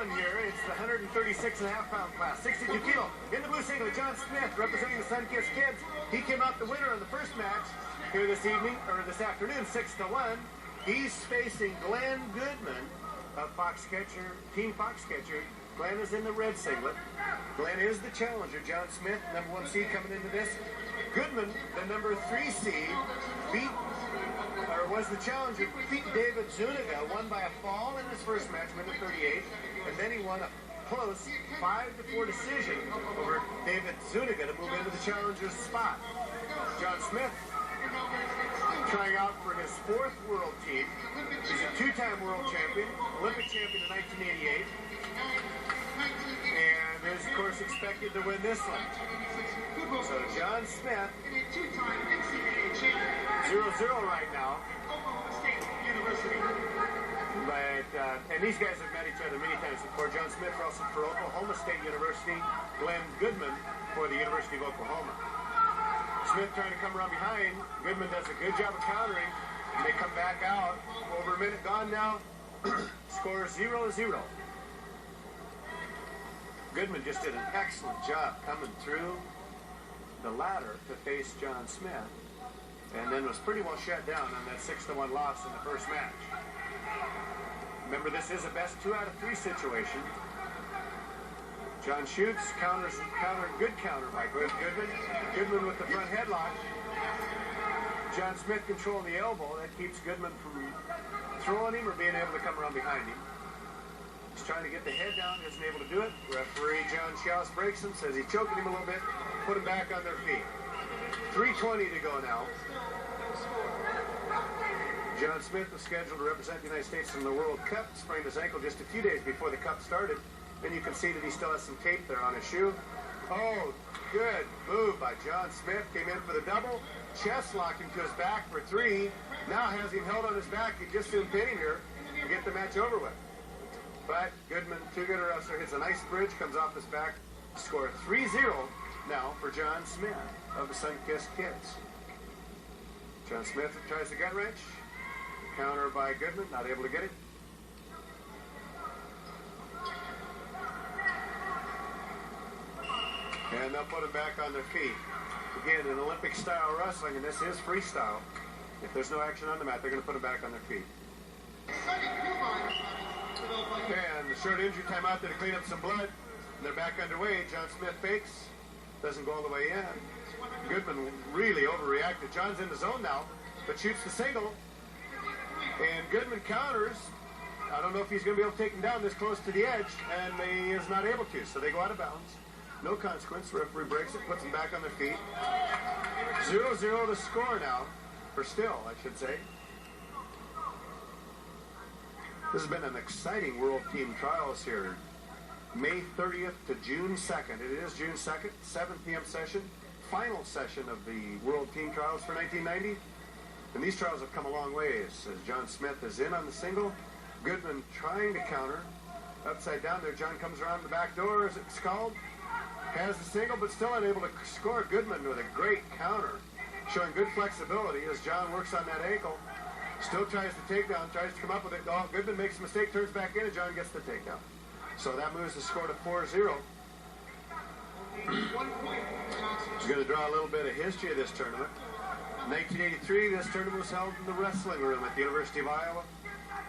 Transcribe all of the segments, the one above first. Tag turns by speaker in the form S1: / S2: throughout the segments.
S1: one here. It's the 136.5-pound class, 62 kilo. In the blue singlet, John Smith, representing the Sunkist Kids. He came out the winner in the first match here this evening, or this afternoon, 6-1. He's facing Glenn Goodman of Foxcatcher, Team Foxcatcher. Glenn is in the red singlet. Glenn is the challenger. John Smith, number 1 seed coming into this. Goodman, the number 3 seed, was the challenger, beat David Zuniga, won by a fall in his first match, minute 38, and then he won a close 5-4 decision over David Zuniga to move into the challenger's spot. John Smith trying out for his 4th world team. He's a 2-time world champion, Olympic champion in 1988, and is, of course, expected to win this one. So John Smith, 0-0 right now. But, and these guys have met each other many times before. John Smith also for Oklahoma State University, Glenn Goodman for the University of Oklahoma. Smith trying to come around behind. Goodman does a good job of countering. And they come back out. Over a minute gone now. Score 0-0. Goodman just did an excellent job coming through the ladder to face John Smith, and then was pretty well shut down on that 6-1 loss in the first match. Remember, this is a best 2 out of 3 situation. John shoots, good counter by Goodman. Goodman with the front headlock. John Smith controlling the elbow. That keeps Goodman from throwing him or being able to come around behind him. He's trying to get the head down, isn't able to do it. Referee John Schaus breaks him, says he's choking him a little bit, put him back on their feet. 3:20 to go now. John Smith was scheduled to represent the United States in the World Cup, sprained his ankle just a few days before the Cup started. And you can see that he still has some tape there on his shoe. Oh, good move by John Smith. Came in for the double. Chest locked him to his back for 3. Now has him held on his back. He just soon pin him here to get the match over with. But Goodman, too good a wrestler, hits a nice bridge, comes off his back. Score 3-0 now for John Smith of the Sunkist Kids. John Smith tries the gut wrench. Counter by Goodman, not able to get it. And they'll put them back on their feet. Again, in Olympic-style wrestling, and this is freestyle. If there's no action on the mat, they're going to put them back on their feet. And the short injury timeout there to clean up some blood. And they're back underway. John Smith fakes. Doesn't go all the way in. Goodman really overreacted. John's in the zone now, but shoots the single. And Goodman counters. I don't know if he's going to be able to take him down this close to the edge, and he is not able to. So they go out of bounds. No consequence. The referee breaks it, puts them back on their feet. 0-0 to score now. For still, I should say. This has been an exciting World Team Trials here. May 30th to June 2nd. It is June 2nd, 7 p.m. session. Final session of the World Team Trials for 1990. And these trials have come a long ways. As John Smith is in on the single. Goodman trying to counter. Upside down there, John comes around the back door, as it's called. Has the single, but still unable to score. Goodman with a great counter. Showing good flexibility as John works on that ankle. Still tries to take down, tries to come up with it. Oh, Goodman makes a mistake, turns back in, and John gets the takedown. So that moves the score to 4-0. He's going to draw a little bit of history of this tournament. In 1983, this tournament was held in the wrestling room at the University of Iowa.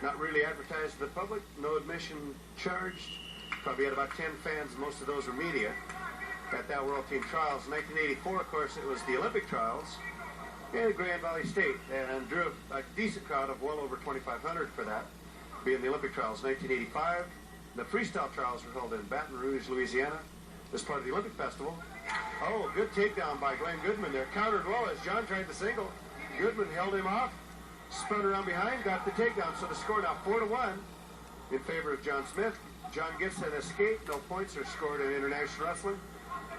S1: Not really advertised to the public, no admission charged. Probably had about 10 fans, most of those were media, at that World Team Trials. In 1984, of course, it was the Olympic Trials in Grand Valley State, and drew a decent crowd of well over 2,500 for that, being the Olympic Trials. 1985, the freestyle trials were held in Baton Rouge, Louisiana, as part of the Olympic Festival. Oh, good takedown by Glenn Goodman there. Countered well as John tried the single. Goodman held him off, spun around behind, got the takedown. So the score now 4-1 in favor of John Smith. John gets an escape. No points are scored in international wrestling.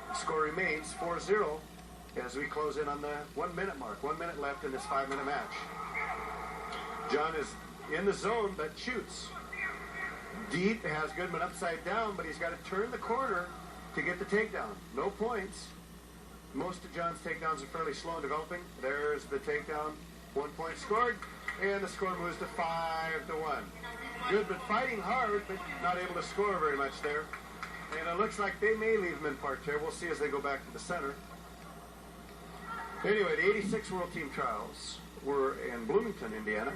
S1: The score remains 4-0 as we close in on the 1 minute mark. 1 minute left in this 5-minute match. John is in the zone but shoots. Deep, has Goodman upside down, but he's got to turn the corner to get the takedown. No points. Most of John's takedowns are fairly slow in developing. There's the takedown. 1 point scored, and the score moves to 5-1. Goodman fighting hard, but not able to score very much there. And it looks like they may leave him in parterre. We'll see as they go back to the center. Anyway, the 86 World Team Trials were in Bloomington, Indiana.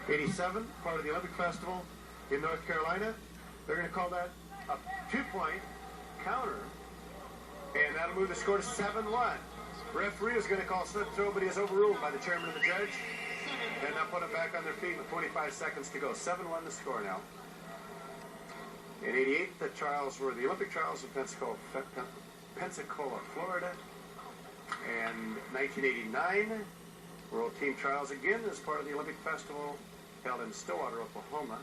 S1: 87, part of the Olympic Festival in North Carolina. They're going to call that a 2-point counter. And that'll move the score to 7-1. Referee is going to call slip throw, but he is overruled by the chairman and the judge. And they'll put them back on their feet with 25 seconds to go. 7-1 the score now. In 88, the trials were the Olympic trials in Pensacola, Florida. And 1989, World Team Trials again as part of the Olympic Festival held in Stillwater, Oklahoma.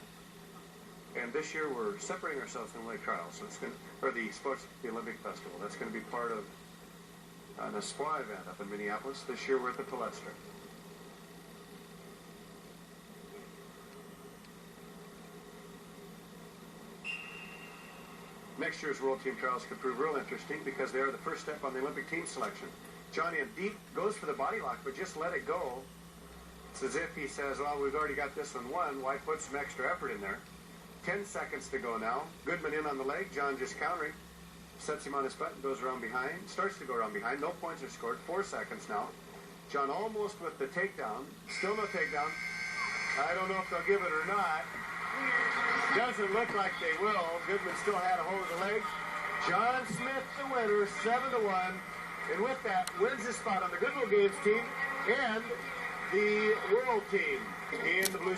S1: And this year we're separating ourselves from the Olympic Trials, so it's going to, or the Olympic Festival. That's going to be part of an Espoir event up in Minneapolis. This year we're at the Palestra. Next year's World Team Trials could prove real interesting because they are the first step on the Olympic team selection. Johnny and Deep goes for the body lock, but just let it go. It's as if he says, well, we've already got this one won. Why put some extra effort in there? 10 seconds to go now. Goodman in on the leg. John just countering. Sets him on his butt and goes around behind. Starts to go around behind. No points are scored. 4 seconds now. John almost with the takedown. Still no takedown. I don't know if they'll give it or not. Doesn't look like they will. Goodman still had a hold of the leg. John Smith, the winner, 7-1. And with that, wins his spot on the Goodwill Games team and the World Team in the blue.